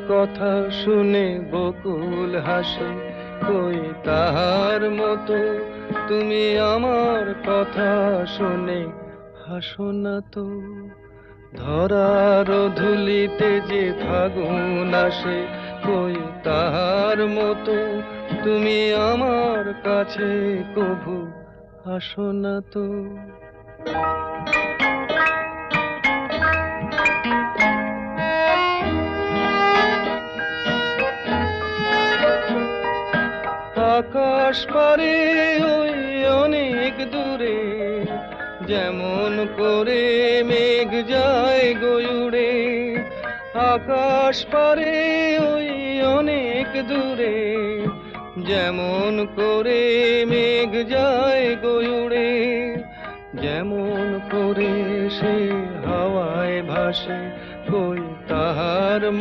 কথা শুনে বকুল হাসে, কই তাহার মতো তুমি আমার কথা শুনে হাসো না তো। ধরার ধুলিতে যে ফাগুন আসে, কই তাহার মতো তুমি আমার কাছে কভু আসো না তো। আকাশ পারে ওই অনেক দূরে, যেমন করে মেঘ যায় গয়ুড়ে। আকাশ পারে ওই অনেক দূরে, যেমন করে মেঘ যায় গয়ুড়ে। যেমন করে সে হাওয়ায় ভাসে, কই তাহার